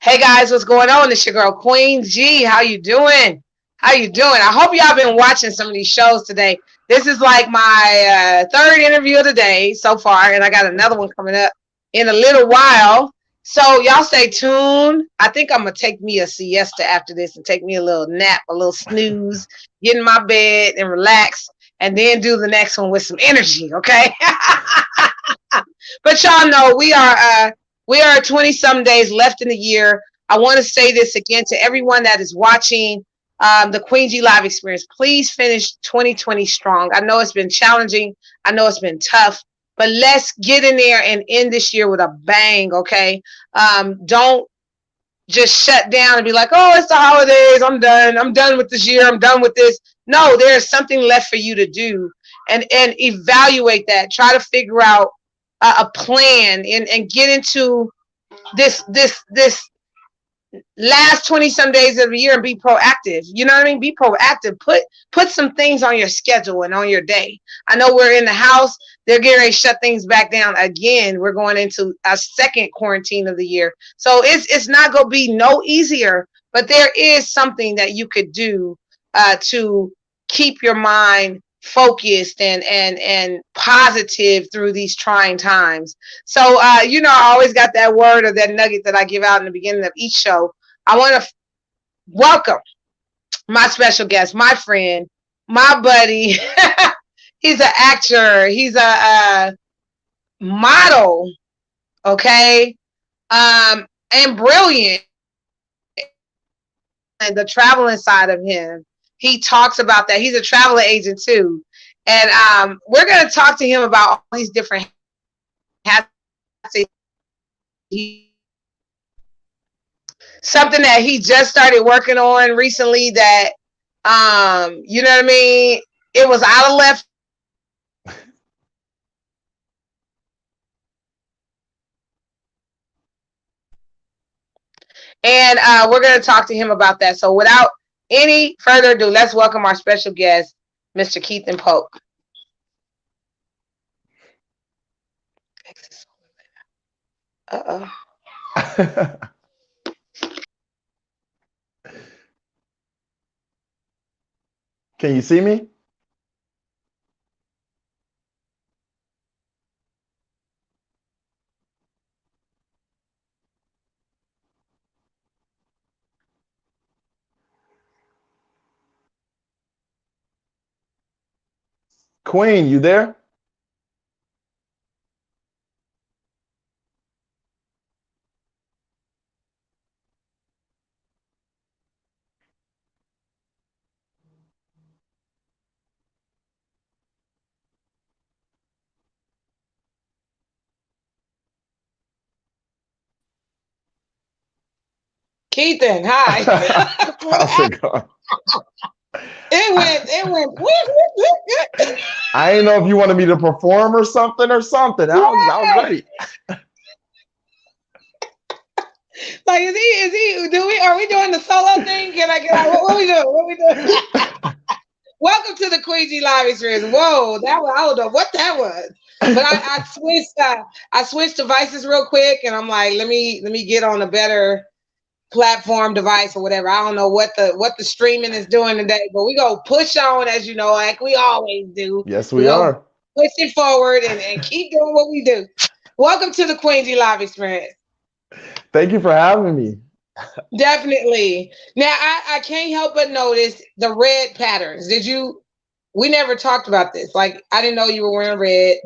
Hey guys, what's going on? It's your girl Queen G. How you doing? How you doing? I hope y'all been watching some of these shows today. This is like my third interview of the day so far, and I got another one coming up in a little while. So y'all stay tuned. I think I'm gonna take me a siesta after this and take me a little nap, a little snooze, get in my bed and relax, and then do the next one with some energy. Okay. But y'all know we are 20 some days left in the year. I want to say this again to everyone that is watching the Queen G Live experience. Please finish 2020 strong. I know it's been challenging. I know it's been tough, but let's get in there and end this year with a bang. Okay. Don't just shut down and be like, oh, it's the holidays. I'm done. I'm done with this year. I'm done with this. No, there's something left for you to do, and evaluate that. Try to figure out a plan and get into this last 20 some days of the year and be proactive. You know what I mean? Be proactive. Put some things on your schedule and on your day. I know we're in the house. They're getting ready to shut things back down again. We're going into a second quarantine of the year. So it's not going to be no easier, but there is something that you could do to keep your mind focused and positive through these trying times. So I always got that word or that nugget that I give out in the beginning of each show. I want to welcome my special guest, my friend, my buddy. He's an actor. He's a model. Okay. And brilliant. And the traveling side of him, he talks about that. He's a travel agent too. And we're going to talk to him about all these different hats. Something that he just started working on recently that, you know what I mean? It was out of left. And we're going to talk to him about that. So without any further ado, let's welcome our special guest, Mr. Keith Polk. Uh-oh. Can you see me? Queen, you there? Keithan, hi. How's it going? It went. I didn't know if you wanted me to perform or something. I was ready. Like, are we doing the solo thing? What we doing? What we doing? Welcome to the Queen G Live experience. Whoa, I don't know what that was. But I switched devices real quick, and I'm like, let me get on a better platform device or whatever. I don't know what the streaming is doing today, but we go push on, as you know, like we always do. Yes, we are. Push it forward and keep doing what we do. Welcome to the Queen G Live experience. Thank you for having me. Definitely. Now I can't help but notice the red patterns. We never talked about this. Like, I didn't know you were wearing red.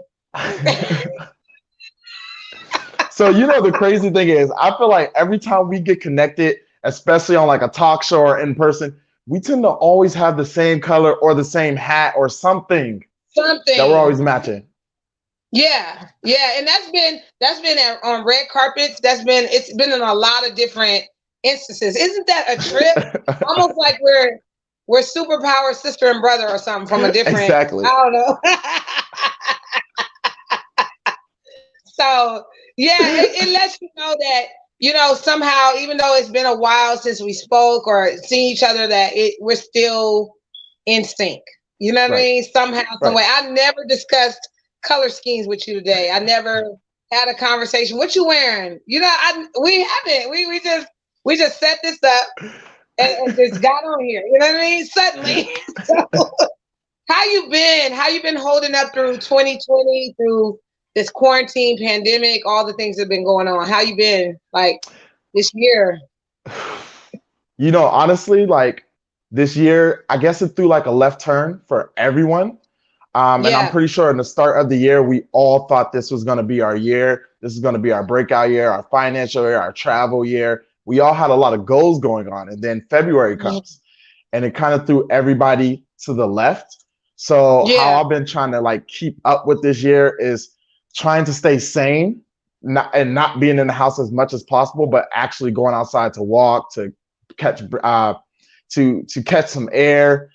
So, the crazy thing is, I feel like every time we get connected, especially on like a talk show or in person, we tend to always have the same color or the same hat or something that we're always matching. Yeah. And that's been on red carpets. It's been in a lot of different instances. Isn't that a trip? Almost like we're superpower sister and brother or something from a different. Exactly. I don't know. So yeah, it lets you know that somehow, even though it's been a while since we spoke or seen each other, that we're still in sync. You know what I mean? Somehow, some way. I never discussed color schemes with you today. I never had a conversation. What you wearing? We haven't. We just We just set this up and just got on here. You know what I mean? Suddenly. So, how you been? How you been holding up through 2020, through this quarantine pandemic, all the things that have been going on? How you been like this year? Honestly, like this year, I guess it threw like a left turn for everyone. And I'm Yeah. pretty sure in the start of the year, we all thought this was going to be our year. This is going to be our breakout year, our financial year, our travel year. We all had a lot of goals going on. And then February Mhm. comes and it kind of threw everybody to the left. So how Yeah. I've been trying to like keep up with this year is trying to stay sane, not being in the house as much as possible, but actually going outside to walk, to catch to catch some air,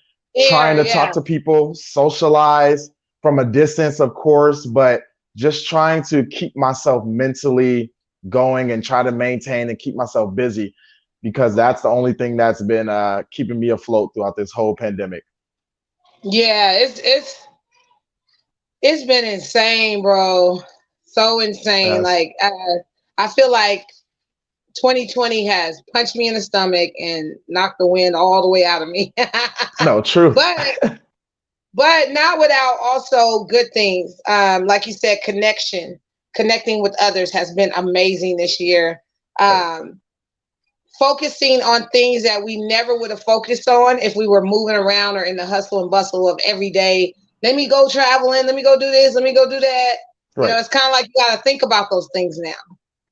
trying Air, to talk yeah. to people, socialize from a distance, of course, but just trying to keep myself mentally going and try to maintain and keep myself busy because that's the only thing that's been keeping me afloat throughout this whole pandemic. Yeah, it's been insane, bro. So insane. Yes. Like I feel like 2020 has punched me in the stomach and knocked the wind all the way out of me. No, true. but but not without also good things. Like you said, connecting with others has been amazing this year. Right. Um, Focusing on things that we never would have focused on if we were moving around or in the hustle and bustle of every day. Let me go traveling. Let me go do this. Let me go do that. You Right. know, it's kind of like you got to think about those things now.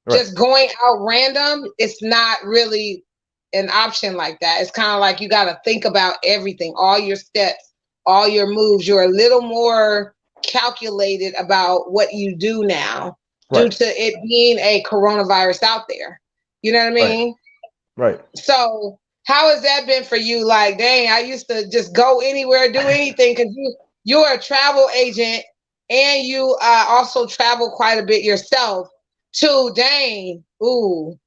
Right. Just going out random, it's not really an option like that. It's kind of like you got to think about everything, all your steps, all your moves. You're a little more calculated about what you do now due Right. to it being a coronavirus out there. You know what I Right. mean? Right. So how has that been for you? Like, dang, I used to just go anywhere, do anything because you're a travel agent and you also travel quite a bit yourself too. Dang, ooh.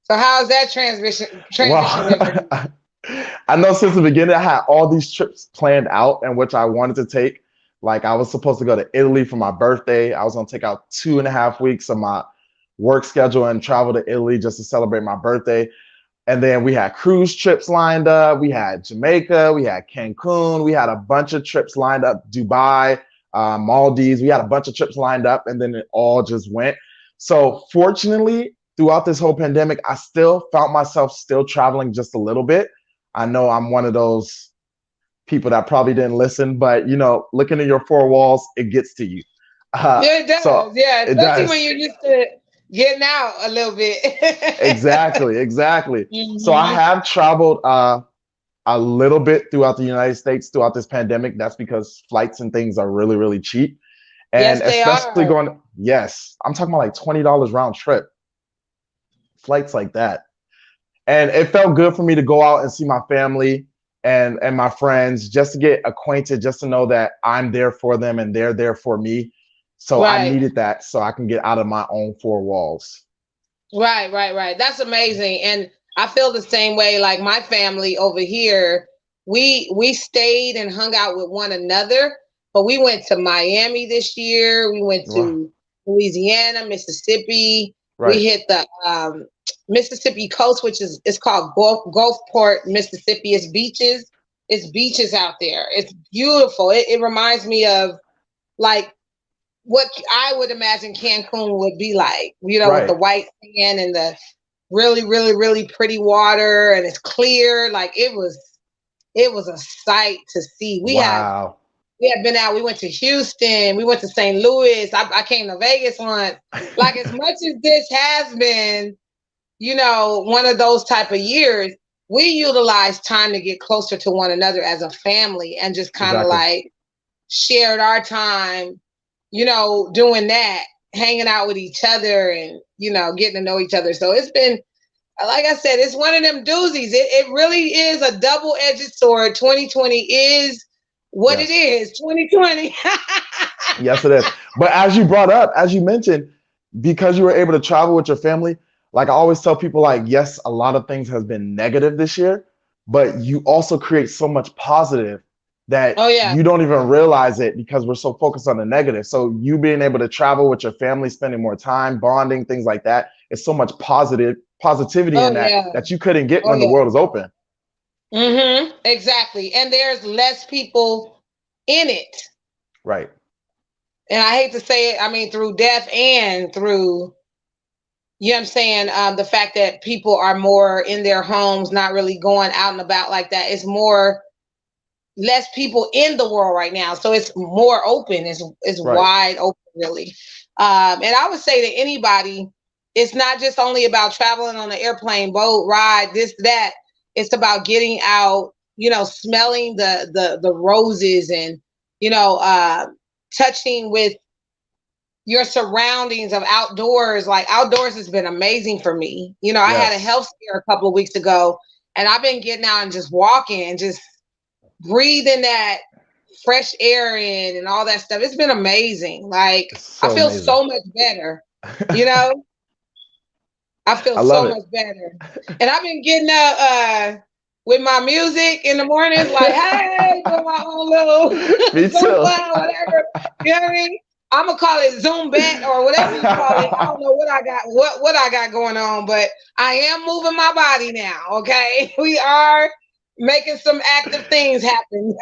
So how's that transition been for Well, you? I know since the beginning I had all these trips planned out and which I wanted to take. Like I was supposed to go to Italy for my birthday. I was gonna take out 2.5 weeks of my work schedule and travel to Italy just to celebrate my birthday. And then we had cruise trips lined up. We had Jamaica, we had Cancun, we had a bunch of trips lined up, Dubai, Maldives. We had a bunch of trips lined up, and then it all just went. So fortunately, throughout this whole pandemic, I still found myself still traveling just a little bit. I know I'm one of those people that probably didn't listen, but looking at your four walls, it gets to you. Uh, Yeah, it so does. Yeah, it especially when does. you're used to getting out a little bit. Exactly, exactly. So I hmm have traveled a little bit throughout the United States throughout this pandemic. That's because flights and things are really, really cheap. And Yes, they especially are. going, yes, I'm talking about like $20 round trip, flights like that. And it felt good for me to go out and see my family and my friends just to get acquainted, just to know that I'm there for them and they're there for me. So I Right. needed that so I can get out of my own four walls. Right. That's amazing. And I feel the same way. Like my family over here, we stayed and hung out with one another, but we went to Miami this year. We went Wow. to Louisiana, Mississippi. We Right. hit the Mississippi coast, which is it's called Gulfport, Mississippi. It's beaches. It's beaches out there. It's beautiful. It reminds me of like what I would imagine Cancun would be like, with the Right. white sand and the really, really, really pretty water and it's clear. Like it was a sight to see. Wow. We have been out, we went to Houston, we went to St. Louis, I came to Vegas once. Like as much as this has been, one of those type of years, we utilize time to get closer to one another as a family and just kind of Exactly. like shared our time, doing that, hanging out with each other and, getting to know each other. So it's been, like I said, it's one of them doozies. It really is a double edged sword. 2020 is what it Yes. is. 2020. Yes, it is. But as you brought up, as you mentioned, because you were able to travel with your family, like I always tell people, like, yes, a lot of things has been negative this year, but you also create so much positive that Oh, yeah. you don't even realize it because we're so focused on the negative. So you being able to travel with your family, spending more time, bonding, things like that, it's so much positivity Oh in that yeah. that you couldn't get Oh when the yeah. world is open. Exactly. And there's less people in it. Right. And I hate to say it, I mean through death and through, you know what I'm saying, the fact that people are more in their homes, not really going out and about like that. It's more less people in the world right now. So it's more open. It's Right. wide open really. And I would say to anybody, it's not just only about traveling on an airplane, boat, ride, this, that. It's about getting out, smelling the roses and, touching with your surroundings of outdoors. Like outdoors has been amazing for me. I had a Yes. health scare a couple of weeks ago, and I've been getting out and just walking and just breathing that fresh air in and all that stuff. It's been amazing. Like It's I so feel amazing. so much better. You know, I feel I love so it. much better. And I've been getting up with my music in the mornings, like, hey, doing my own little Me too. Zumba, whatever. You know what I mean? I'm gonna call it Zumbet or whatever you call it. I don't know what I got going on, but I am moving my body now. Okay, we are making some active things happen.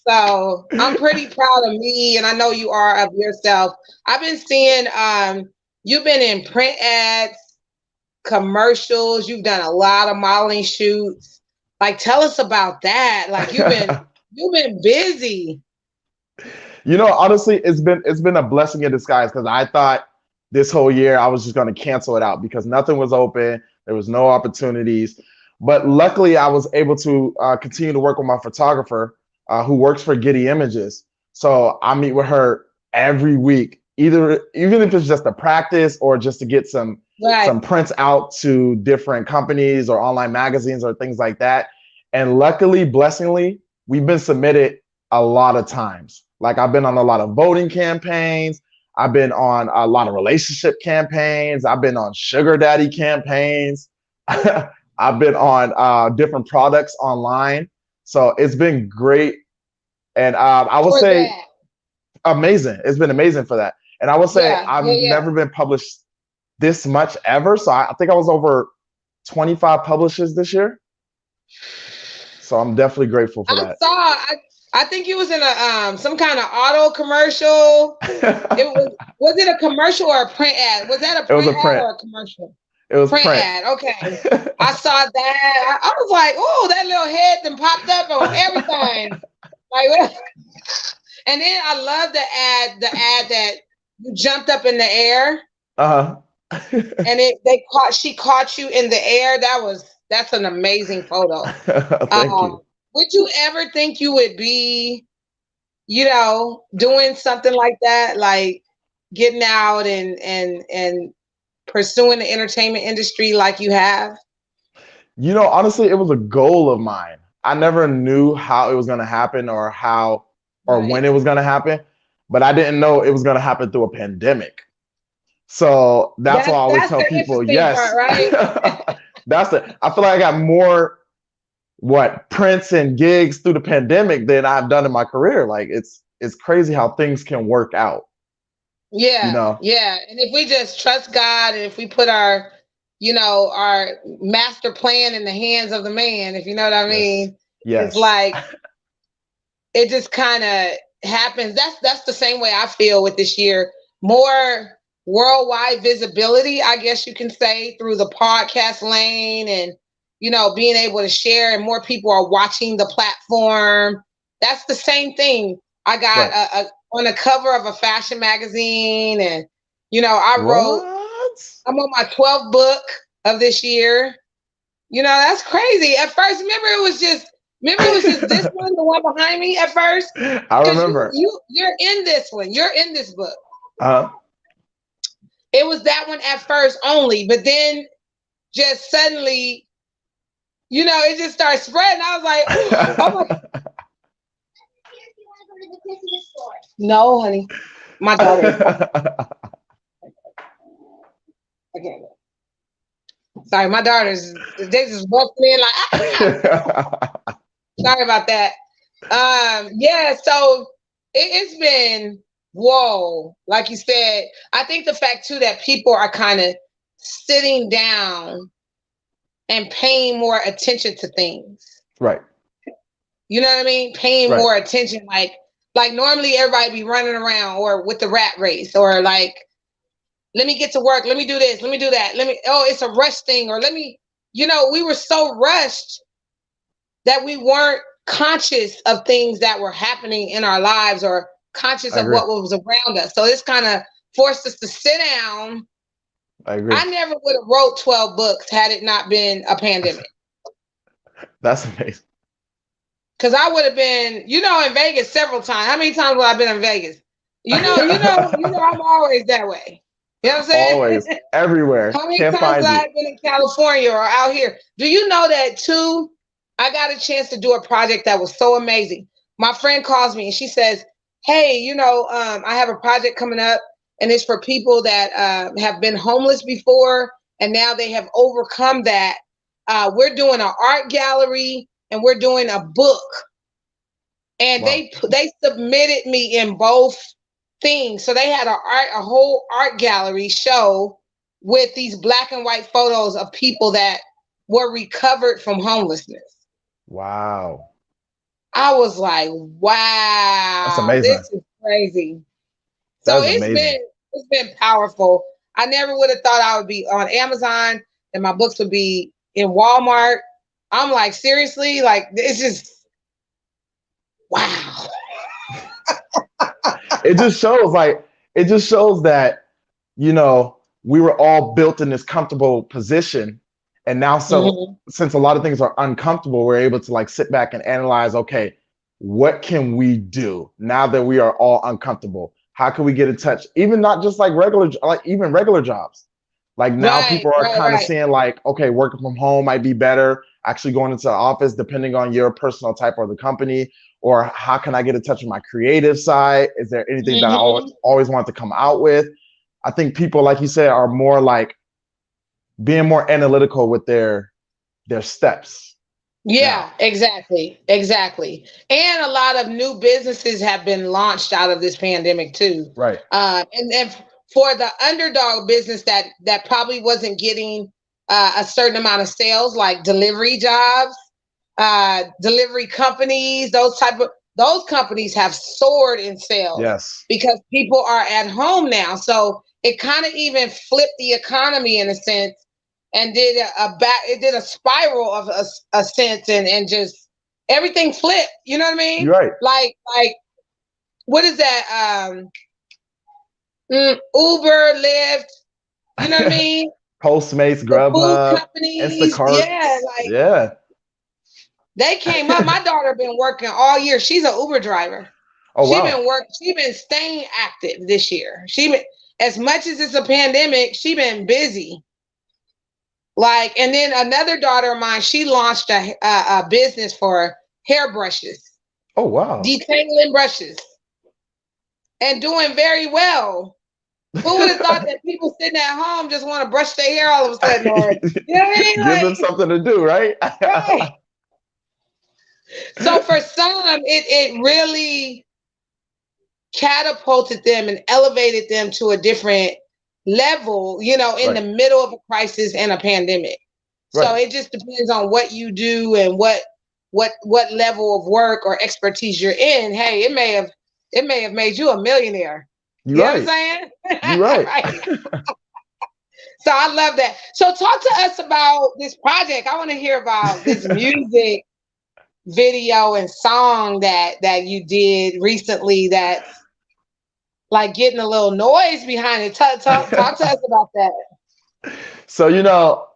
So I'm pretty proud of me, and I know you are of yourself. I've been seeing you've been in print ads, commercials, you've done a lot of modeling shoots. Like tell us about that. Like you've been busy. Honestly, it's been a blessing in disguise because I thought this whole year I was just going to cancel it out because nothing was open. There was no opportunities. But luckily, I was able to continue to work with my photographer who works for Getty Images. So I meet with her every week, even if it's just a practice or just to get Right. some prints out to different companies or online magazines or things like that. And luckily, blessingly, we've been submitted a lot of times. Like I've been on a lot of voting campaigns. I've been on a lot of relationship campaigns. I've been on sugar daddy campaigns. I've been on different products online. So it's been great. And I would For say that. amazing. It's been amazing for that. And I would say Yeah, I've yeah, yeah. never been published this much ever. So I think I was over 25 publishes this year. So I'm definitely grateful for I that. saw I think you was in a some kind of auto commercial. It was it a commercial or a print ad? Was that a It was print a ad print. or a commercial? It was Print print. ad. Okay. I saw that. I was like, oh, that little head then popped up on everything. Like, and then I love the ad that you jumped up in the air Uh-huh. and she caught you in the air. That's an amazing photo. Thank you. Would you ever think you would be, doing something like that, like getting out and pursuing the entertainment industry like you have? Honestly, it was a goal of mine. I never knew how it was going to happen or when Right. it was going to happen, but I didn't know it was going to happen through a pandemic. So that's why I always That's tell the people, interesting part, yes. right? I feel like I got more prints and gigs through the pandemic than I've done in my career. Like it's crazy how things can work out, you Yeah, know? yeah. And if we just trust God and if we put our master plan in the hands of the man, if you know what I Yes. mean, it's Yes. like it just kind of happens. That's the same way I feel with this year. More worldwide visibility, I guess you can say, through the podcast lane and being able to share, and more people are watching the platform. That's the same thing. I got Right. on the cover of a fashion magazine, and I wrote. What? I'm on my 12th book of this year. That's crazy. At first, remember it was just this one, the one behind me at first. I Because remember. you're in this one. You're in this book. Uh, It was that one at first only, but then just suddenly, it just started spreading. I was like, oh my. No, honey. My daughter is talking. Okay. Sorry, my daughters, they just busting in like, sorry about that. Yeah, so it's been whoa, like you said, I think the fact too that people are kind of sitting down and paying more attention to things. Right. You know what I mean? Paying Right. more attention. Like normally everybody be running around or with the rat race or like, let me get to work. Let me do this. Let me do that. Oh, it's a rush thing. Or we were so rushed that we weren't conscious of things that were happening in our lives or conscious I of agree. what was around us. So this kind of forced us to sit down. I agree. I never would have wrote 12 books had it not been a pandemic. That's amazing. Because I would have been, in Vegas several times. How many times have I been in Vegas? I'm always that way. You know what I'm Always, saying? everywhere. How many Can't times have find I you. been in California or out here? Do you know that too? I got a chance to do a project that was so amazing. My friend calls me and she says, "Hey, I have a project coming up, and it's for people that have been homeless before, and now they have overcome that. We're doing an art gallery, and we're doing a book." And Wow. they submitted me in both things. So they had a whole art gallery show with these black and white photos of people that were recovered from homelessness. Wow. I was like, That's wow, this amazing. is crazy. So That is it's amazing. been powerful. I never would have thought I would be on Amazon and my books would be in Walmart. I'm like, seriously, like it's just wow. It just shows that, we were all built in this comfortable position. And now, so Mhm. since a lot of things are uncomfortable, we're able to like sit back and analyze, okay, what can we do now that we are all uncomfortable? How can we get in touch? Even not just like even regular jobs. Like now Right, people are right, kind of right. seeing like, okay, working from home might be better. Actually going into the office, depending on your personal type or the company, or how can I get in touch with my creative side? Is there anything that I Mhm. always want to come out with? I think people, like you said, are more like being more analytical with their steps now. Yeah, exactly. Exactly. And a lot of new businesses have been launched out of this pandemic too. Right. And for the underdog business that probably wasn't getting a certain amount of sales, like delivery jobs, delivery companies, those companies have soared in sales Yes. because people are at home now. So it kind of even flipped the economy in a sense and did it did a spiral of a sense and just everything flipped. You know what I mean? You're right. Like what is that? Uber, Lyft. You know what I mean? Postmates, The food Grubhub, companies. Instacart. Yeah, like Yeah. they came up. My daughter been working all year. She's an Uber driver. Oh wow. She been staying active this year. She been as much as it's a pandemic. She been busy. Like, and then another daughter of mine, she launched a business for hair brushes, Oh wow. detangling brushes, and doing very well. Who would have thought that people sitting at home just want to brush their hair all of a sudden, or you know what Give I them mean? something to do, right? Like, right. So for some, it really catapulted them and elevated them to a different level, in Right. the middle of a crisis and a pandemic. So Right. it just depends on what you do and what level of work or expertise you're in. Hey, it may have made you a millionaire. You're You know what I'm right. saying? You're right. Right. So I love that. So talk to us about this project. I want to hear about this music video and song that you did recently that's like getting a little noise behind it. Talk to us about that. So,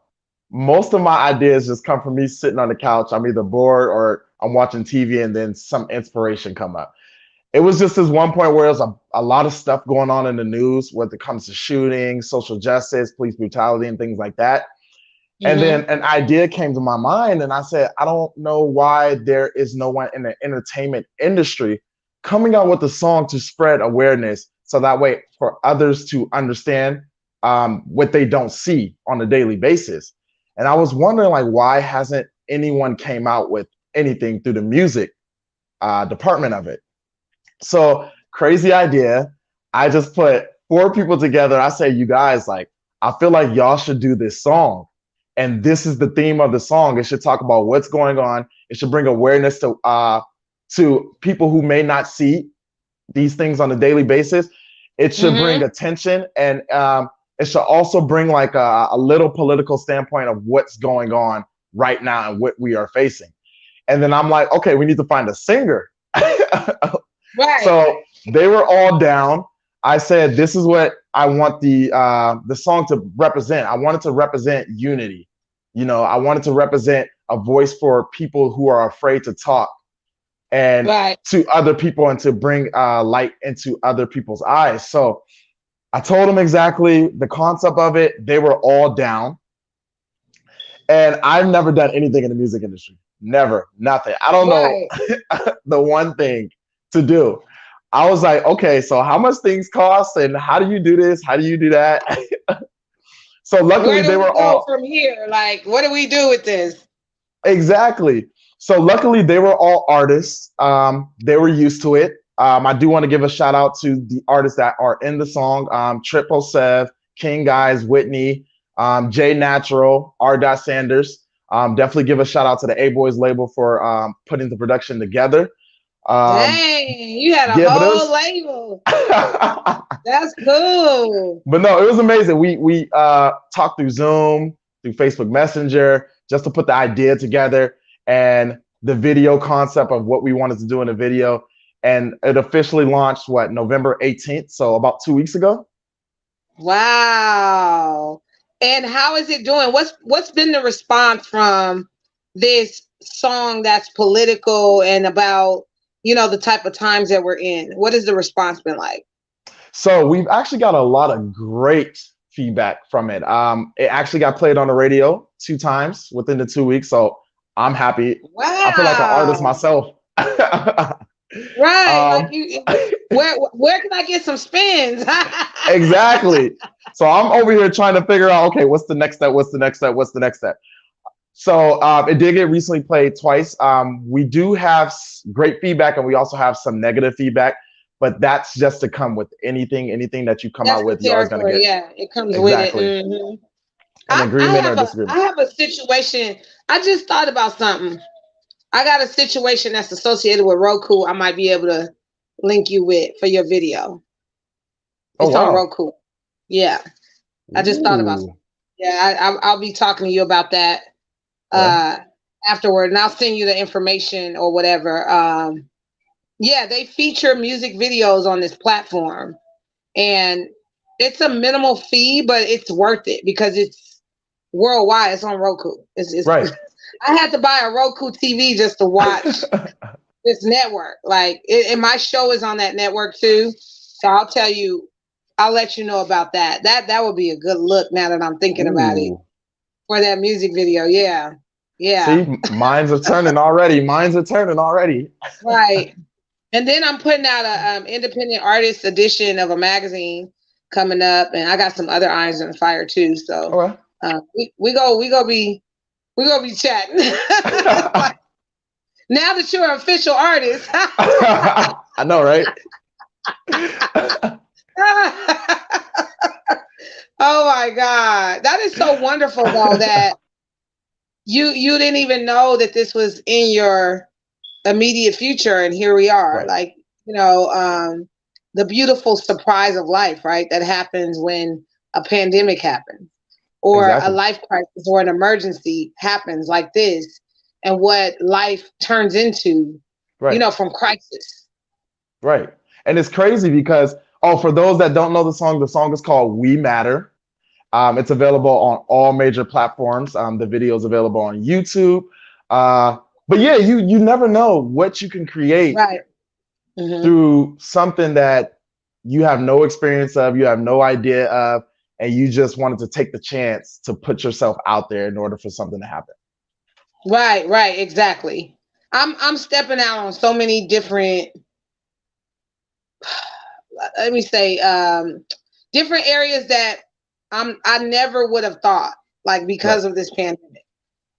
most of my ideas just come from me sitting on the couch. I'm either bored or I'm watching TV and then some inspiration come up. It was just this one point where there's a lot of stuff going on in the news when it comes to shooting, social justice, police brutality, and things like that. And then Mm-hmm. an idea came to my mind, and I said, I don't know why there is no one in the entertainment industry coming out with a song to spread awareness so that way for others to understand what they don't see on a daily basis. And I was wondering, like, why hasn't anyone came out with anything through the music department of it? So crazy idea. I just put four people together. I say, you guys, like, I feel like y'all should do this song. And this is the theme of the song. It should talk about what's going on. It should bring awareness to people who may not see these things on a daily basis. It should bring attention, and it should also bring like a little political standpoint of what's going on right now and what we are facing. And then I'm like, okay, we need to find a singer. Right. So they were all down. I said, this is what I want the song to represent. I want it to represent unity. You know, I want it to represent a voice for people who are afraid to talk, and Right. to other people, and to bring light into other people's eyes. So I told them exactly the concept of it. They were all down. And I've never done anything in the music industry. Never, nothing. I don't know Right. the one thing to do. I was like, okay, so how much things cost, and how do you do this? How do you do that? So luckily Where they do we were go all from here? Like, what do we do with this? exactly. So luckily they were all artists. They were used to it. I do want to give a shout out to the artists that are in the song. Triple Sev, King Guys, Whitney, Jay Natural, R. Sanders. Definitely give a shout out to the A Boys label for putting the production together. Um, Dang, you had a yeah, but it whole was label. That's cool. but no, it was amazing. We talked through Zoom, through Facebook Messenger, just to put the idea together and the video concept of what we wanted to do in the video. And it officially launched what, November 18th, so about 2 weeks ago. Wow. And how is it doing? What's been the response from this song that's political and about, the type of times that we're in? What has the response been like? So we've actually got a lot of great feedback from it. It actually got played on the radio 2 times within the 2 weeks, so I'm happy. I feel like an artist Wow. myself. Right. Like um, where can I get some spins? exactly. So I'm over here trying to figure out, okay, what's the next step? What's the next step? What's the next step? So it did get recently played twice. We do have great feedback, and we also have some negative feedback, but that's just to come with anything that you come That's out the with, you're always going to territory. get Yeah, it comes with it. exactly an I agreement or have a I disagreement. have a situation. I just thought about something. I got a situation that's associated with Roku. I might be able to link you with for your video. Oh It's on wow! Roku. Yeah, I just thought about Ooh, something. Yeah, I'll be talking to you about that okay. uh afterward, and I'll send you the information or whatever. Yeah, they feature music videos on this platform, and it's a minimal fee, but it's worth it because it's worldwide. It's on Roku. It's Right. I had to buy a Roku TV just to watch this network. Like, and my show is on that network too. So I'll let you know about that. That would be a good look now that I'm thinking about it Ooh. for that music video. Yeah. Yeah. See, minds are turning already. Minds are turning already. Right. And then I'm putting out a independent artist edition of a magazine coming up, and I got some other irons in the fire too. So Okay. we gonna be chatting. Now that you're an official artist. I know, right? Oh my God. That is so wonderful though that you didn't even know that this was in your immediate future, and here we are. Right. Like, the beautiful surprise of life, right? That happens when a pandemic happens or a Exactly. life crisis or an emergency happens like this, and what life turns into, Right. from crisis. Right. And it's crazy because, oh, for those that don't know the song is called We Matter. It's available on all major platforms. The video is available on YouTube. But yeah, you never know what you can create Right. Hmm. through something that you have no experience of, you have no idea of, and you just wanted to take the chance to put yourself out there in order for something to happen. Right, right, exactly. I'm stepping out on so many different, let me say, different areas that I never would have thought, like, Right. because of this pandemic.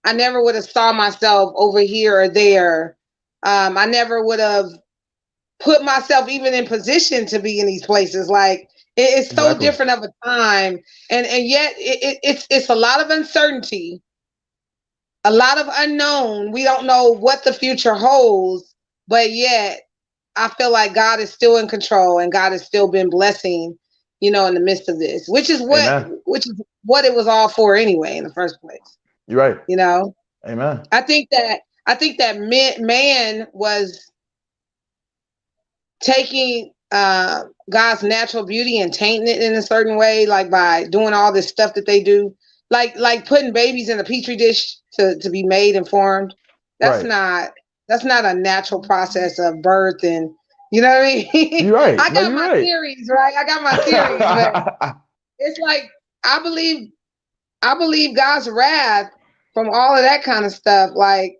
I never would have saw myself over here or there. I never would have put myself even in position to be in these places. Like it's so Exactly. different of a time, and yet it's a lot of uncertainty, a lot of unknown. We don't know what the future holds, but yet I feel like God is still in control and God has still been blessing, in the midst of this, Amen. which is what it was all for anyway in the first place. You're right. You know, Amen. I think that man was taking God's natural beauty and tainting it in a certain way, like by doing all this stuff that they do, like putting babies in a petri dish to be made and formed. That's Right. not that's not a natural process of birth, and you know what I mean. You're right. I No, got you're my right. theories, right? I got my theories, but it's like I believe I believe God's wrath from all of that kind of stuff. Like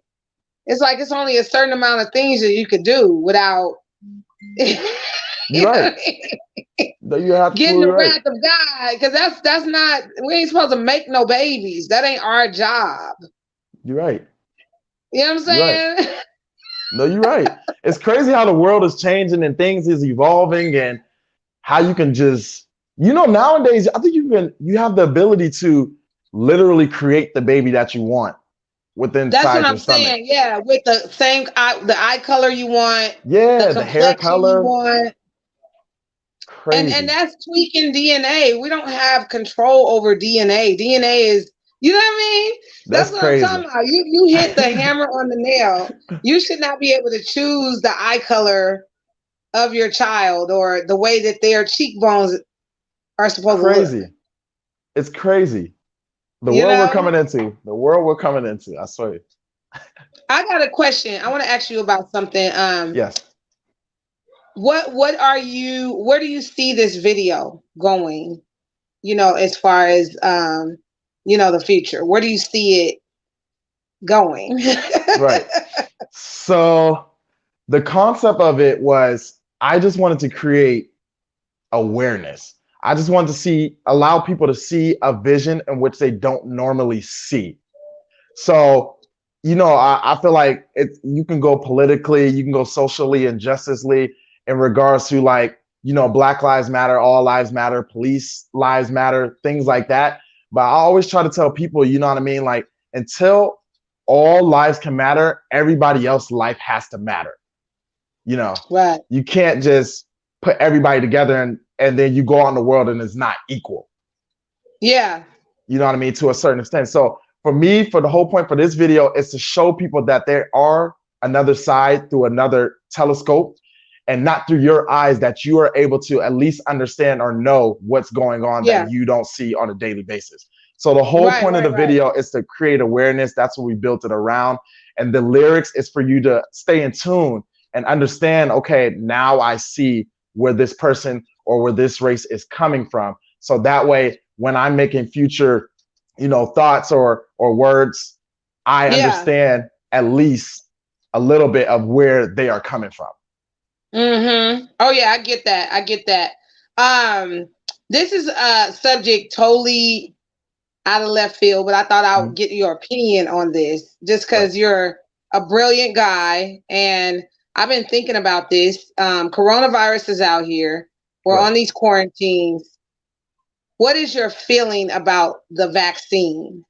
it's only a certain amount of things that you could do without You're right. No, you're getting absolutely the right. wrath of God, because that's not, we ain't supposed to make no babies. That ain't our job. You're right. You know what I'm You're right. saying? No, you're right. It's crazy how the world is changing and things is evolving and how you can just, nowadays, I think you have the ability to literally create the baby that you want within That's what inside your I'm stomach. saying. Yeah, with the eye color you want, the Yeah, the hair complexion you color, want, and crazy. that's tweaking DNA. We don't have control over DNA. DNA is, you know what I mean? That's That's what I'm crazy. talking about. You hit the hammer on the nail. You should not be able to choose the eye color of your child or the way that their cheekbones are supposed to look. Crazy. It's crazy. The You world we're know? coming into. The world we're coming into. I swear. I got a question. I want to ask you about something. Yes. What are you where do you see this video going, as far as the future? Where do you see it going? Right. So the concept of it was I just wanted to create awareness. I just wanted to allow people to see a vision in which they don't normally see. So, I feel like you can go politically, you can go socially and justicely in regards to like, Black Lives Matter, all lives matter, police lives matter, things like that. But I always try to tell people, you know what I mean? Like until all lives can matter, everybody else's life has to matter. You know, Right. you can't just put everybody together and then you go out in the world and it's not equal. Yeah. You know what I mean? To a certain extent. So for me, for the whole point for this video is to show people that there are another side through another telescope and not through your eyes, that you are able to at least understand or know what's going on Yeah. that you don't see on a daily basis. So the whole Right, point of right, the right. video is to create awareness. That's what we built it around. And the lyrics is for you to stay in tune and understand, okay, now I see where this person or where this race is coming from. So that way, when I'm making future, thoughts or words, I Yeah. understand at least a little bit of where they are coming from. Oh yeah, I get that. I get that. Um this is a subject totally out of left field, but I thought I would Mhm. get your opinion on this just Right, because you're a brilliant guy. And I've been thinking about this. Coronavirus is out here. We're right. on these quarantines. What is your feeling about the vaccine?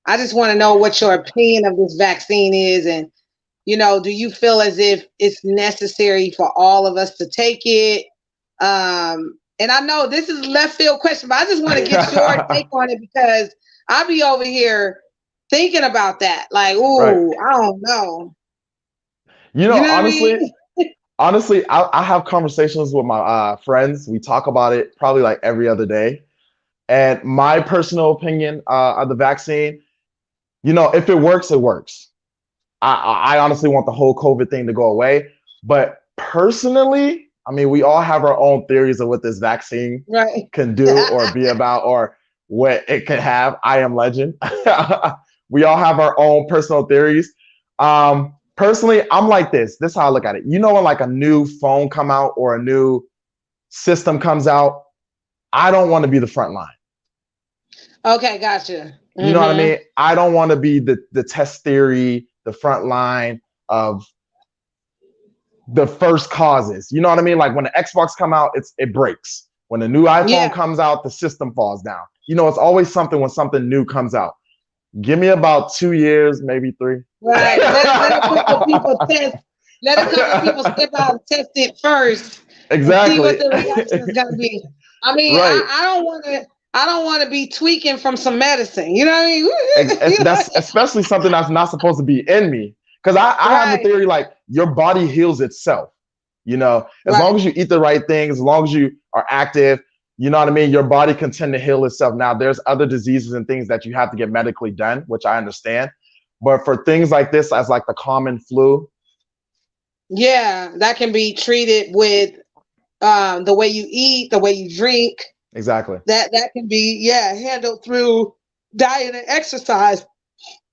I just want to know what your opinion of this vaccine is. And, do you feel as if it's necessary for all of us to take it? And I know this is a left field question, but I just want to get your take on it because I'll be over here thinking about that. Like, Right. ooh, I don't know. You You know, know what I honestly, mean? honestly, I have conversations with my friends. We talk about it probably like every other day. And my personal opinion of the vaccine, if it works, it works. I honestly want the whole COVID thing to go away. But personally, I mean, we all have our own theories of what this vaccine Right. can do or be about or what it can have. I am legend. We all have our own personal theories. Personally, I'm like this. This is how I look at it. When like a new phone come out or a new system comes out, I don't want to be the front line. Okay, gotcha. You know what I Mm-hmm. mean? I don't want to be the test theory, the front line of the first causes. You know what I mean? Like when the Xbox come out, it breaks. When the new iPhone Yeah. comes out, the system falls down. You know, it's always something when something new comes out. Give me about 2 years, maybe 3. Right. Let a couple of people test. Let a couple of people step out and test it first and see what Exactly. the reaction is gonna be. I mean, Right. I don't want to. I don't want to be tweaking from some medicine. You know what I mean? You know what That's especially something that's not supposed to be in me. Because I I mean? have a Right. theory like your body heals itself. You know, as long Right. as you eat the right things, as long as you are active, you know what I mean? Your body can tend to heal itself. Now, there's other diseases and things that you have to get medically done, which I understand. But for things like this, as like the common flu, Yeah, that can be treated with the way you eat, the way you drink. exactly. That can be, yeah, handled through diet and exercise.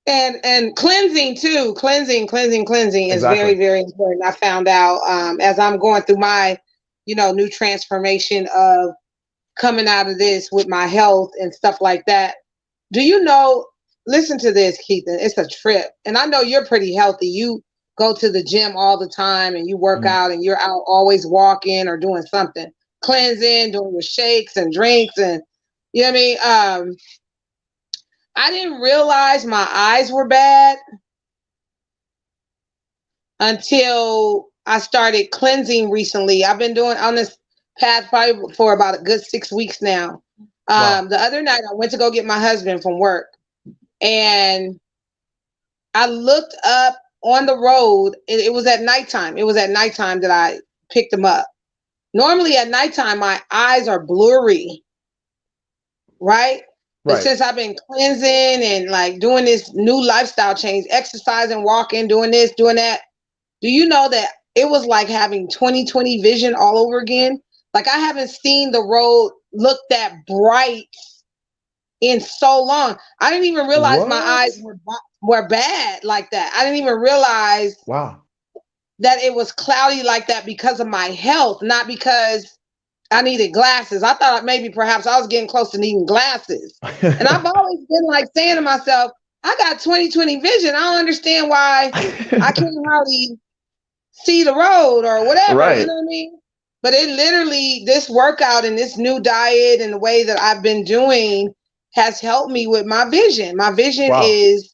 And cleansing too. Cleansing is very, Exactly. very important. I found out as I'm going through my, new transformation of coming out of this with my health and stuff like that. Do you know? Listen to this, Keith. It's a trip, and I know you're pretty healthy. You go to the gym all the time, and you work Mm. out, and you're out always walking or doing something, cleansing, doing your shakes and drinks, and you know what I mean. I didn't realize my eyes were bad until I started cleansing recently. I've been doing on this path probably for about a good 6 weeks now. Wow. The other night I went to go get my husband from work, and I looked up on the road. It was at nighttime. It was at nighttime that I picked him up. Normally at nighttime my eyes are blurry, right? But Right. since I've been cleansing and like doing this new lifestyle change, exercising, walking, doing this, doing that, do you know that it was like having 20/20 vision all over again? Like I haven't seen the road look that bright in so long. I didn't even realize my What? eyes were bad like that. I didn't even realize Wow. that it was cloudy like that because of my health, not because I needed glasses. I thought maybe perhaps I was getting close to needing glasses. And I've always been like saying to myself, I got 20/20 vision. I don't understand why I can't hardly see the road or whatever, you Right. know what I mean? But it literally, this workout and this new diet and the way that I've been doing has helped me with my vision. My vision Wow. is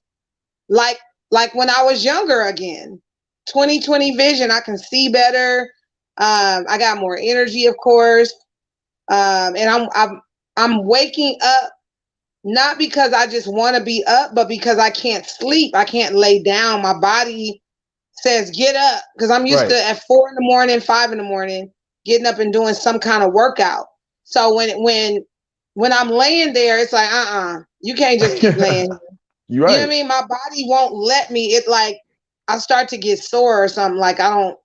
like like when I was younger again. 20/20 vision. I can see better. I got more energy, of course. And I'm waking up not because I just want to be up, but because I can't sleep. I can't lay down. My body says get up because I'm used to Right. at 4 in the morning, 5 in the morning, getting up and doing some kind of workout. So when I'm laying there, it's like you can't just keep laying. You're You know what I right. mean? My body won't let me. It like I start to get sore or something. Like I'm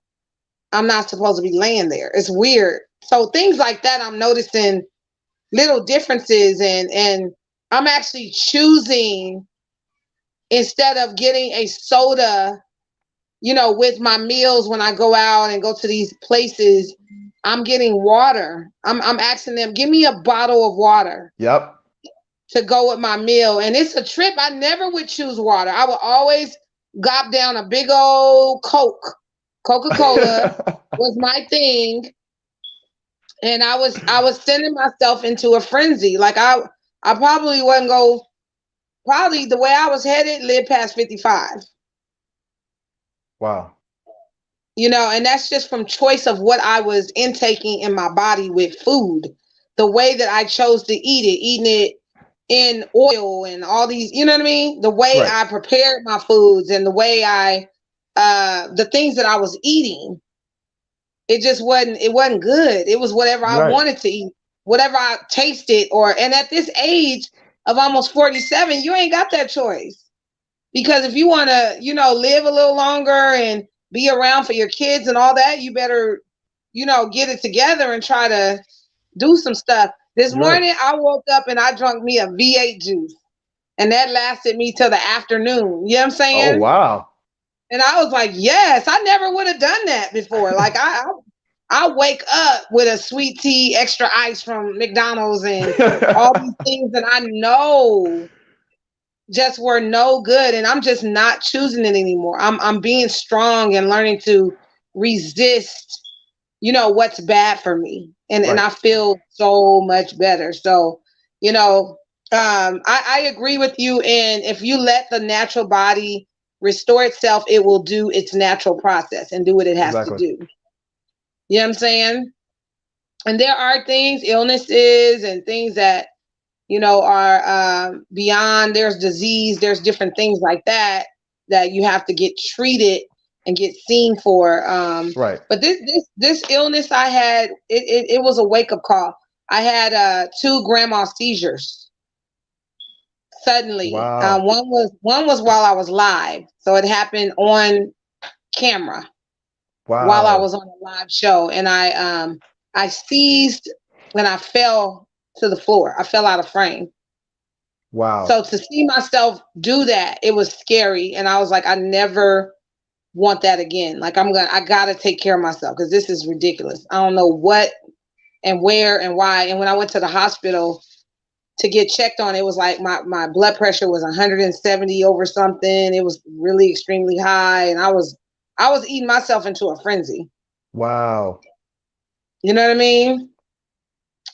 not supposed to be laying there. It's weird. So things like that, I'm noticing little differences, and I'm actually choosing instead of getting a soda, with my meals when I go out and go to these places, I'm getting water. I'm asking them, give me a bottle of water Yep. to go with my meal. And it's a trip. I never would choose water. I would always gop down a big old Coke. Coca-Cola was my thing. And I was sending myself into a frenzy. Like I probably wouldn't go, probably the way I was headed, live past 55. Wow. And that's just from choice of what I was intaking in my body with food, the way that I chose to eat it, eating it in oil and all these, you know what I mean? The way Right. I prepared my foods and the way the things that I was eating, it wasn't good. It was whatever I Right. wanted to eat, whatever I tasted, and at this age of almost 47, you ain't got that choice. Because if you want to, live a little longer and be around for your kids and all that, you better, get it together and try to do some stuff. This You're right. morning, I woke up and I drank me a V8 juice, and that lasted me till the afternoon. You know what I'm Oh saying? wow. And I was like, yes, I never would have done that before. Like I wake up with a sweet tea, extra ice from McDonald's, and all these things that I know just were no good, and I'm just not choosing it anymore. I'm being strong and learning to resist, what's bad for me. And Right. I feel so much better. So, you know, I agree with you. And if you let the natural body restore itself, it will do its natural process and do what it has to Exactly. do. You know what I'm saying? And there are things, illnesses and things that, are beyond, there's disease, there's different things like that that you have to get treated and get seen for. Right. But this illness I had, it was a wake up call. I had two grandma seizures suddenly. Wow. One was while I was live, so it happened on camera while I Wow. was on a live show, and I seized and I fell to the floor. I fell out of frame. Wow. So to see myself do that, it was scary. And I was like, I never want that again. Like I gotta take care of myself because this is ridiculous. I don't know what and where and why. And when I went to the hospital to get checked on, it was like my blood pressure was 170 over something. It was really extremely high. And I was eating myself into a frenzy. Wow. You know what I mean?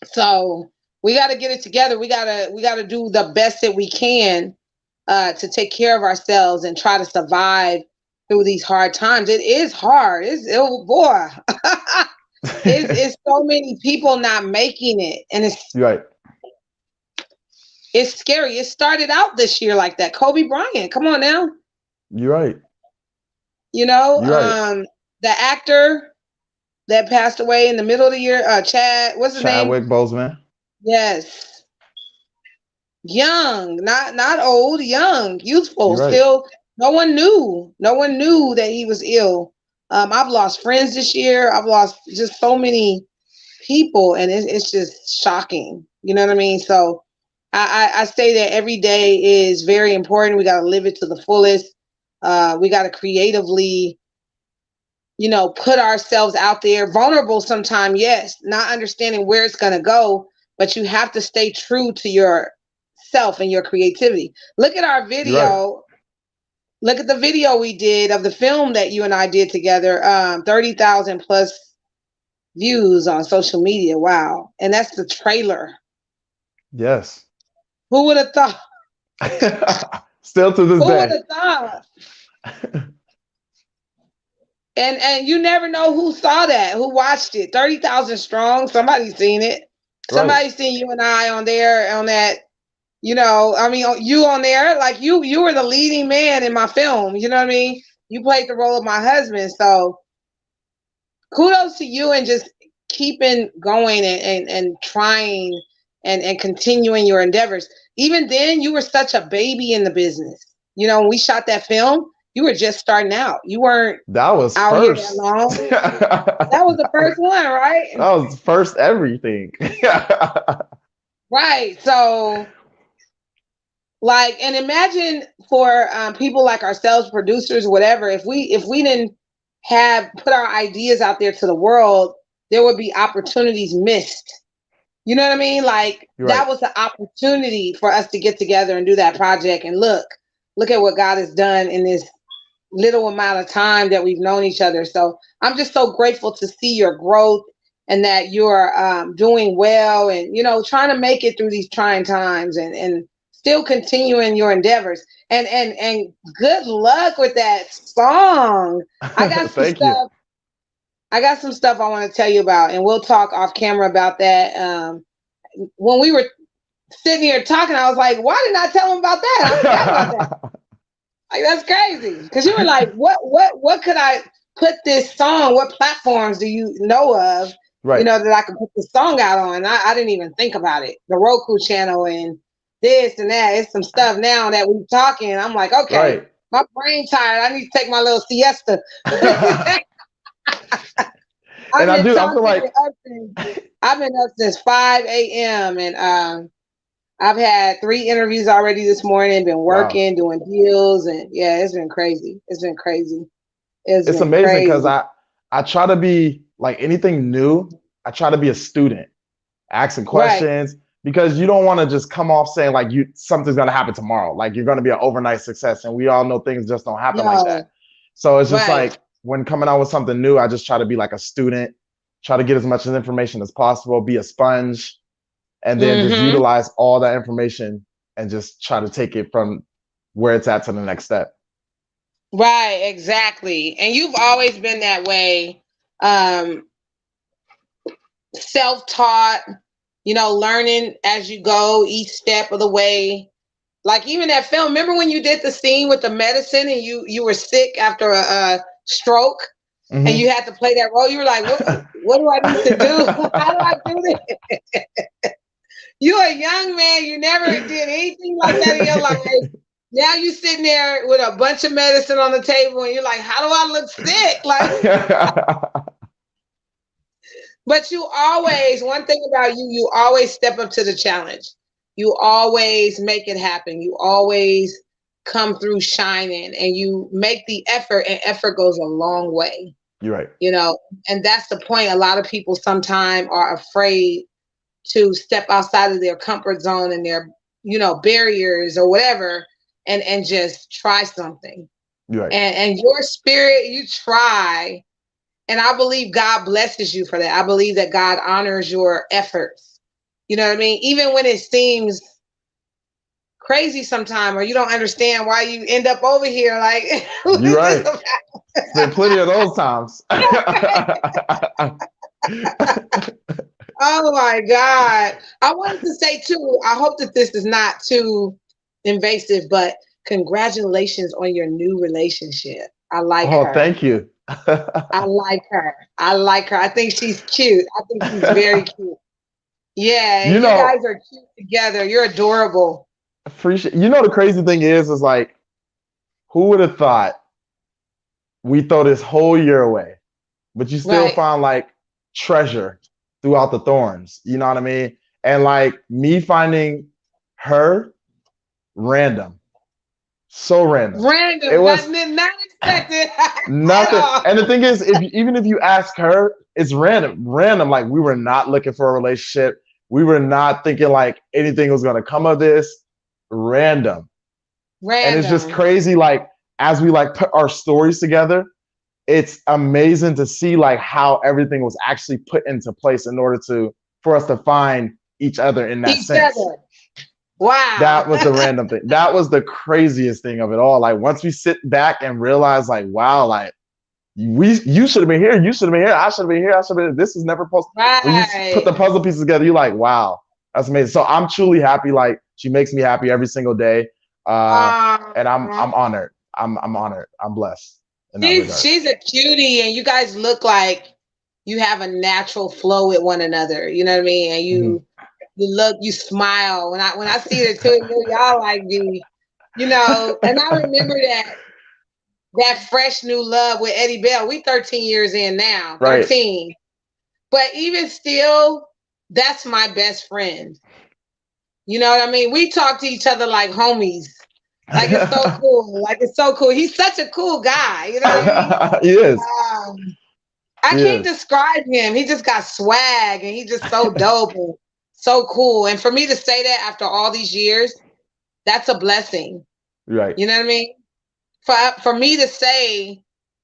So we got to get it together. We got to do the best that we can to take care of ourselves and try to survive through these hard times. It is hard. Oh boy, it's so many people not making it, and Right. it's scary. It started out this year like that. Kobe Bryant, come on now, You're right. you know, You're right. the actor that passed away in the middle of the year, Chad, what's his name? Chadwick Boseman. Yes, young, not old, young, youthful. You're right. Still, no one knew that he was ill. I've lost friends this year. I've lost just so many people, and it's just shocking. You know what I mean? So I say that every day is very important. We got to live it to the fullest. We got to creatively, put ourselves out there, vulnerable sometimes, yes, not understanding where it's going to go, but you have to stay true to yourself and your creativity. Look at our You're right. video. Look at the video we did of the film that you and I did together. 30,000 plus views on social media. Wow. And that's the trailer. Yes. Who would have thought? Still to this Who would day. have thought? And you never know who saw that, who watched it. 30,000 strong. Somebody's seen it. Right. Somebody's seen you and I on there on that. I mean, you on there, like you were the leading man in my film. You know what I mean? You played the role of my husband. So kudos to you and just keeping going and trying and continuing your endeavors. Even then, you were such a baby in the business. When we shot that film, you were just starting out. You weren't That was out here that first. long. That was the That first one, right? was first everything. Right. So, like, and imagine for people like ourselves, producers, whatever, if we didn't have put our ideas out there to the world, there would be opportunities missed. You know what I mean? Like You're right. that was the opportunity for us to get together and do that project. And look at what God has done in this little amount of time that we've known each other. So I'm just so grateful to see your growth and that you're doing well and, trying to make it through these trying times and still continuing your endeavors. And good luck with that song. I got some Thank you. stuff. I got some stuff I want to tell you about, and we'll talk off camera about that. When we were sitting here talking, I was like, "Why didn't I tell him about that? I forgot about that." Like that's crazy because you were like, what could I put this song? What platforms do you know of? Right. That I could put the song out on. I didn't even think about it. The Roku channel and this and that. It's some stuff now that we're talking. I'm like, okay, Right. my brain tired. I need to take my little siesta. And I do. I feel like I've been up since 5 a.m. and I've had 3 interviews already this morning, been wow. working, doing deals, and yeah, it's been crazy. It's been crazy. It's It's been amazing because crazy. I try to be like anything new. I try to be a student, asking Right. questions because you don't want to just come off saying like something's gonna happen tomorrow, like you're gonna be an overnight success, and we all know things just don't happen like No. that. So it's just Right. like when coming out with something new, I just try to be like a student, try to get as much information as possible, be a sponge, and then just Mm-hmm. utilize all that information and just try to take it from where it's at to the next step. Right, exactly. And you've always been that way. Um, Self-taught, learning as you go each step of the way. Like even that film, remember when you did the scene with the medicine and you were sick after a stroke and you Hmm. had to play that role? You were like, what do I need to do? How do I do this? You're a young man. You never did anything like that in your life. Now you sitting there with a bunch of medicine on the table and you're like, how do I look sick? Like, but you always, one thing about you, you always step up to the challenge. You always make it happen. You always come through shining and you make the effort, and effort goes a long way, You're right. and that's the point. A lot of people sometimes are afraid to step outside of their comfort zone and their, barriers or whatever, and just try something. You're right. And your spirit, you try. And I believe God blesses you for that. I believe that God honors your efforts. You know what I mean? Even when it seems crazy sometimes, or you don't understand why you end up over here. Like, who You're is this right. about? It's been plenty of those times. Oh my God. I wanted to say too, I hope that this is not too invasive, but congratulations on your new relationship. I like Oh, her. thank you. I like her. I like her. I think she's cute. I think she's very cute. Yeah, You and you know, guys are cute together. You're adorable. appreciate. You know, the crazy thing is like, who would have thought we throw this whole year away, but you still Right. find like treasure throughout the thorns. You know what I mean? And like me finding her random, so random. It Random, was not expected at nothing. all. And the thing is, if even if you ask her, it's random. Random. Like we were not looking for a relationship. We were not thinking like anything was gonna come of this. Random. And it's just Random. crazy. Like as we like put our stories together, it's amazing to see like how everything was actually put into place in order to for us to find each other in that Each sense. other. Wow. That was the random thing. That was the craziest thing of it all. Like once we sit back and realize, like, wow, like you should have been here, you should have been here, I should have been here, I should have been. This was never supposed. When you put Right. the puzzle pieces together, you're like, wow, that's amazing. So I'm truly happy. Like she makes me happy every single day, and I'm Um, honored. I'm honored. I'm blessed in that she's regard. she's a cutie, and you guys look like you have a natural flow with one another. You know what I mean? And Mhm. you smile when I see the two of you, y'all like me. And I remember that fresh new love with Eddie Bell. We 13 years in now, Right. 13. But even still, that's my best friend. You know what I mean? We talk to each other like homies. Like it's so cool. Like it's so cool. He's such a cool guy. You know what I mean? He is. I He can't is. describe him. He just got swag and he's just so dope and so cool. And for me to say that after all these years, that's a blessing. Right. You know what I mean? For me to say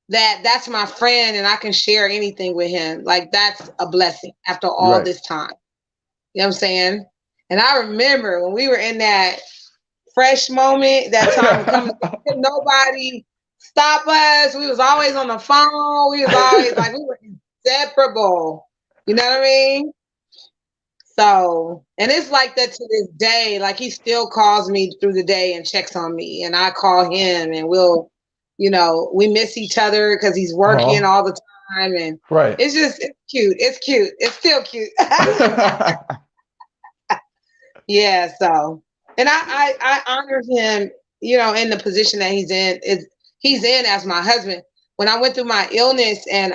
that that's my friend and I can share anything with him, like that's a blessing after You're all right. this time. You know what I'm saying? And I remember when we were in that fresh moment, that time to come, couldn't nobody stop us. We was always on the phone. We was always like we were inseparable. You know what I mean? So, and it's like that to this day. Like he still calls me through the day and checks on me, and I call him, and we miss each other because he's working Oh, all the time, and right. it's cute. It's cute. It's still cute. Yeah. So, and I honor him, in the position that he's in as my husband. When I went through my illness and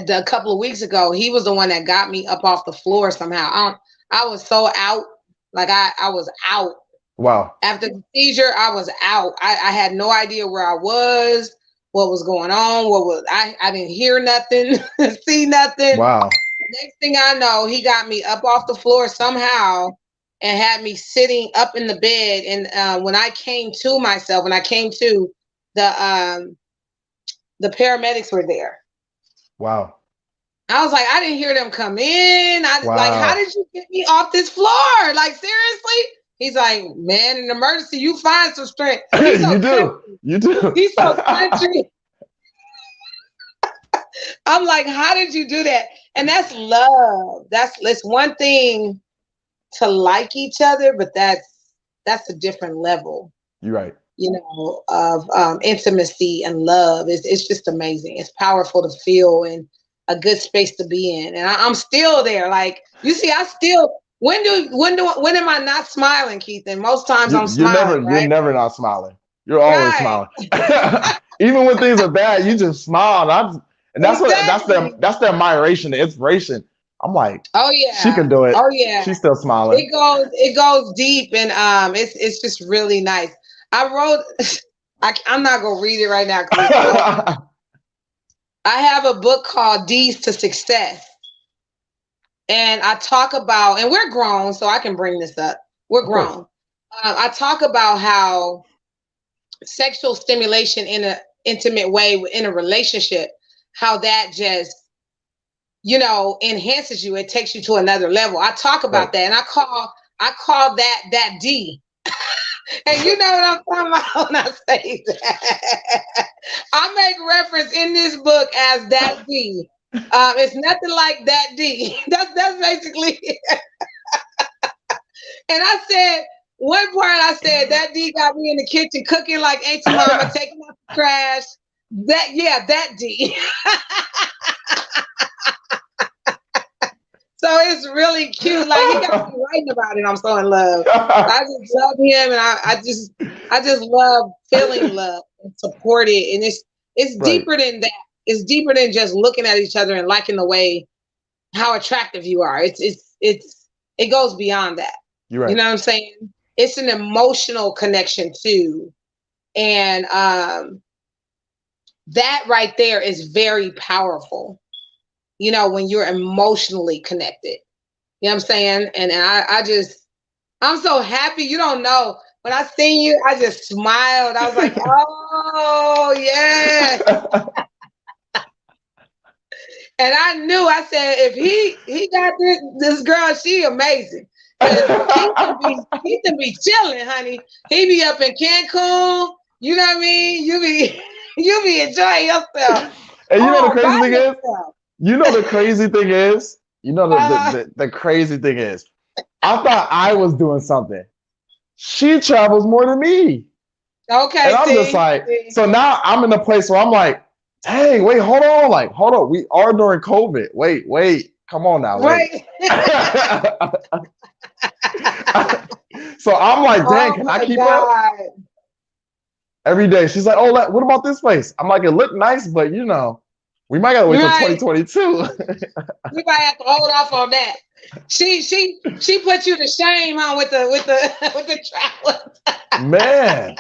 a couple of weeks ago, he was the one that got me up off the floor somehow. I was so out, like I was out. Wow. After the seizure, I was out. I had no idea where I was, what was going on, I didn't hear nothing, see nothing. Wow. Next thing I know, he got me up off the floor somehow and had me sitting up in the bed. And when I came to myself, when I came to, the the paramedics were there. Wow. I was like, I didn't hear them come in. I like, how Wow. did you get me off this floor? Like, seriously? He's like, man, in emergency, you find some strength. He's so You do. country. You do. He's so country. I'm like, how did you do that? And that's love. It's one thing to like each other, but that's a different level, You're right. of intimacy and love. It's just amazing. It's powerful to feel and a good space to be in. And I'm still there. Like, you see, I still, when am I not smiling, Keith? And most times I'm smiling, You're right? never not smiling. You're always Right. smiling. Even when things are bad, you just smile. And Exactly. that's the admiration, the inspiration. I'm like, Oh she yeah. can do it. Oh yeah. She's still smiling. It goes deep, and it's just really nice. I wrote I'm not gonna read it right now because it's so I have a book called D's to Success. And I talk about, and we're grown, so I can bring this up. We're Of course. grown. I talk about how sexual stimulation in an intimate way in a relationship, how that just, enhances you. It takes you to another level. I talk Right. about that, and I call that D. And you know what I'm talking about when I say that. I make reference in this book as that D. It's nothing like that D. That's basically it. And I said, one part I said, that D got me in the kitchen cooking like Auntie Mama, taking out the trash. That D. So it's really cute. Like, he got me writing about it. I'm so in love. I just love him, and I just love feeling love and support it. And it's Right. deeper than that. It's deeper than just looking at each other and liking the way how attractive you are. It goes beyond that. You're You right. know what I'm saying? It's an emotional connection too. And that right there is very powerful, when you're emotionally connected. You know what I'm saying? And I'm so happy. You don't know. When I seen you, I just smiled. I was like, oh, yeah. And I knew, I said, if he got this girl, she amazing. He can be chilling, honey. He be up in Cancun. You know what I mean? You be enjoying yourself. And you know the All crazy by thing is, yourself. the crazy thing is, I thought I was doing something. She travels more than me. And Okay, I'm just like, see. so now I'm in a place where I'm like, dang, wait, hold on. Like, hold on. We are during COVID. Wait. Come on now, wait. Right. So I'm like, dang, Oh can I my keep up? God. Every day. She's like, oh, what about this place? I'm like, it looked nice, but we might gotta wait till Right. 2022. We might have to hold off on that. She put you to shame, huh, with the travelers. Man,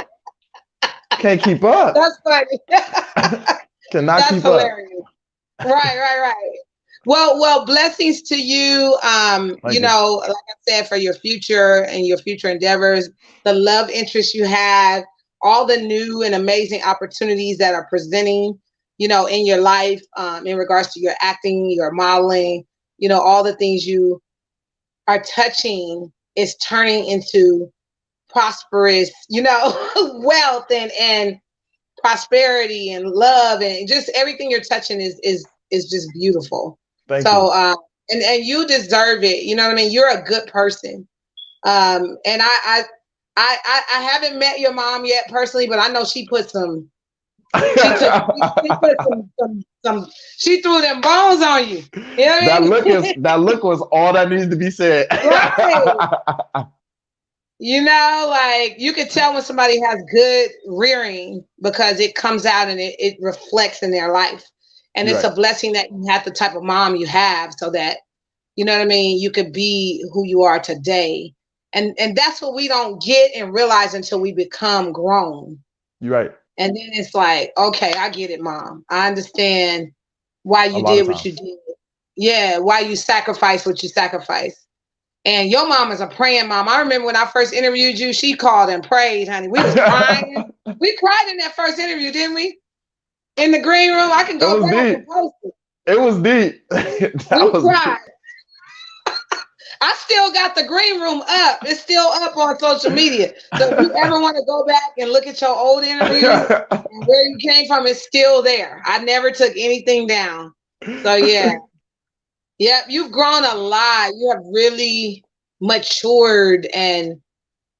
can't keep up. That's funny. Cannot That's keep up. hilarious. Right. Well, blessings to you. Thank you. Like I said, for your future and your future endeavors, the love interest you have, all the new and amazing opportunities that are presenting, in your life, in regards to your acting, your modeling, all the things you are touching is turning into prosperous, wealth and prosperity and love, and just everything you're touching is just beautiful. Thank So you. and you deserve it. You know what I mean? You're a good person. And I haven't met your mom yet personally, but I know she put some she put some she threw them bones on you. You know what I mean? That look was all that needed to be said. Right. Like, you could tell when somebody has good rearing because it comes out and it reflects in their life. And You're it's right. a blessing that you have the type of mom you have, so that, you know what I mean, you could be who you are today. And that's what we don't get and realize until we become grown. You're right. And then it's like, okay, I get it, mom. I understand why A you lot of did what you times. did. Yeah, why you sacrificed what you sacrificed. And your mom is a praying mom. I remember when I first interviewed you, she called and prayed, honey. We was crying. We cried in that first interview, didn't we? in the green room. I can It go was back and deep. post it. It was deep. That We was cried. deep. I still got the green room up. It's still up on social media. So if you ever want to go back and look at your old interviews and where you came from, it's still there. I never took anything down. So yeah. Yep, you've grown a lot. You have really matured, and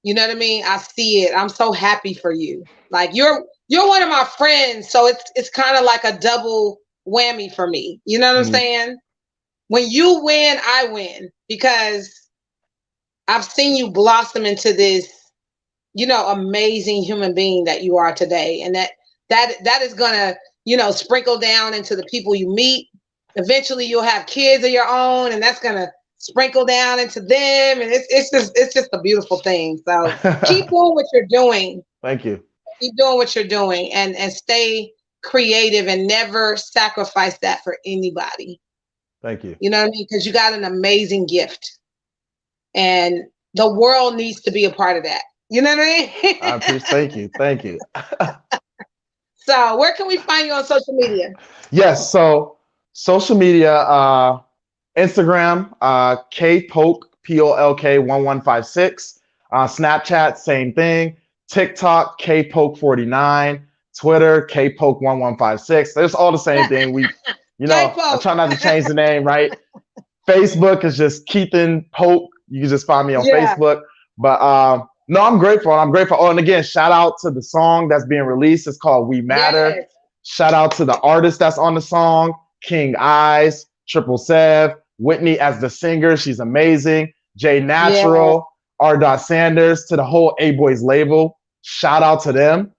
you know what I mean? I see it. I'm so happy for you. Like you're one of my friends, so it's kind of like a double whammy for me. You know what I'm Mhm. saying? When you win, I win because I've seen you blossom into this, amazing human being that you are today. And that is gonna, sprinkle down into the people you meet. Eventually you'll have kids of your own, and that's gonna sprinkle down into them. And it's just a beautiful thing. So keep doing what you're doing. Thank you. Keep doing what you're doing and stay creative and never sacrifice that for anybody. Thank you. You know what I mean? Because you got an amazing gift. And the world needs to be a part of that. You know what I I mean? appreciate. Thank you. Thank you. So, where can we find you on social media? Yes. So social media, Instagram, K Polk, Polk 1156. Snapchat, same thing. TikTok, K Polk 49. Twitter, K Polk 1156. There's all the same thing. I K-Poke. try not to change the name, right? Facebook is just Keithan Polk. You can just find me on Yeah. Facebook. But no, I'm grateful. I'm grateful. Oh, and again, shout out to the song that's being released. It's called We Matter. Yes. Shout out to the artist that's on the song, King Eyes, Triple Sev, Whitney as the singer. She's amazing. Jay Yeah. Natural, R. Dot Sanders, to the whole A Boys label. Shout out to them.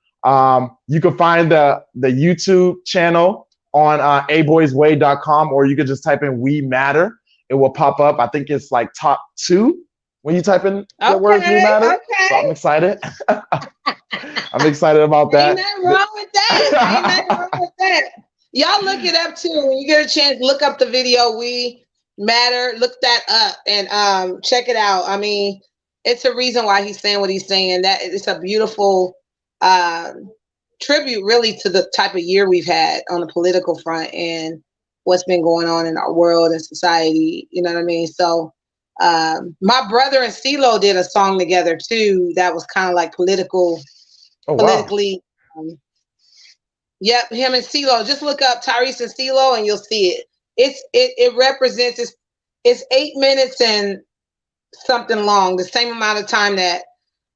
You can find the YouTube channel on aboysway.com, or you could just type in We Matter. It will pop up. I think it's like top 2 when you type in the words We Okay. Matter. So I'm Okay. excited. I'm excited about Ain't that. nothing wrong with that. Ain't nothing wrong with that. Y'all look it up too. When you get a chance, look up the video We Matter. Look that up and check it out. I mean, it's a reason why he's saying what he's saying. That it's a beautiful tribute really to the type of year we've had on the political front and what's been going on in our world and society. You know what I mean? So my brother and CeeLo did a song together too that was kind of like Oh wow. politically. Um, yep, him and CeeLo. Just look up Tyrese and CeeLo and you'll see it. It represents it's 8 minutes and something long, the same amount of time that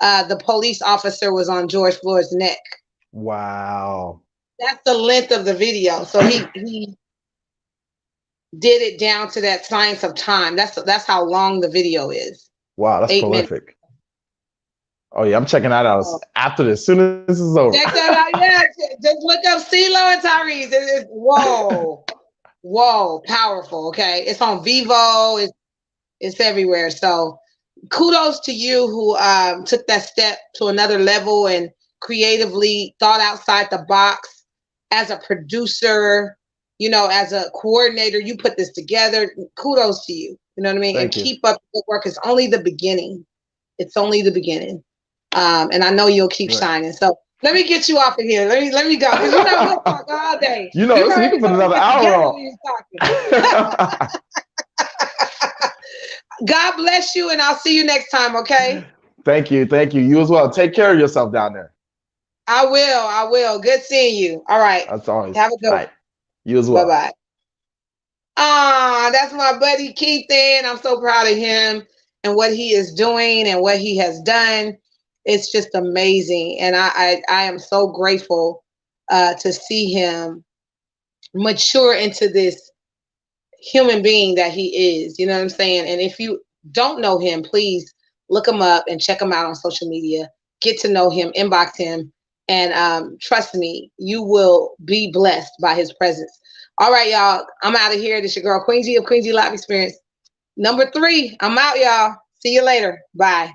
the police officer was on George Floyd's neck. Wow. That's the length of the video. So he did it down to that science of time. That's how long the video is. Wow, that's 8 minutes. prolific. Oh yeah, I'm checking that out So after this. As soon as this is over. check that out. Yeah, just look up CeeLo and Tyrese. Whoa, whoa, powerful. Okay, it's on Vivo. It's everywhere. So kudos to you who took that step to another level and creatively thought outside the box as a producer, as a coordinator. You put this together. Kudos to you. You know what I mean? And Thank you. keep up the good work. It's only the beginning. It's only the beginning. And I know you'll keep Right. shining. So let me get you off of here. Let me go because we'll talk all day. You know, You listen, know, we can every put time we another get hour together, on. we talking. God bless you, and I'll see you next time. Okay. Thank you. Thank you. You as well. Take care of yourself down there. I will. I will. Good seeing you. All right. That's always. Have a good All one. right. You as Bye well. bye. Ah, that's my buddy Keithan. I'm so proud of him and what he is doing and what he has done. It's just amazing, and I am so grateful to see him mature into this human being that he is. You know what I'm saying? And if you don't know him, please look him up and check him out on social media. Get to know him, inbox him, and trust me, you will be blessed by his presence. All right, y'all. I'm out of here. This is your girl Queen G of Queen G Live Experience. Number 3. I'm out, y'all. See you later. Bye.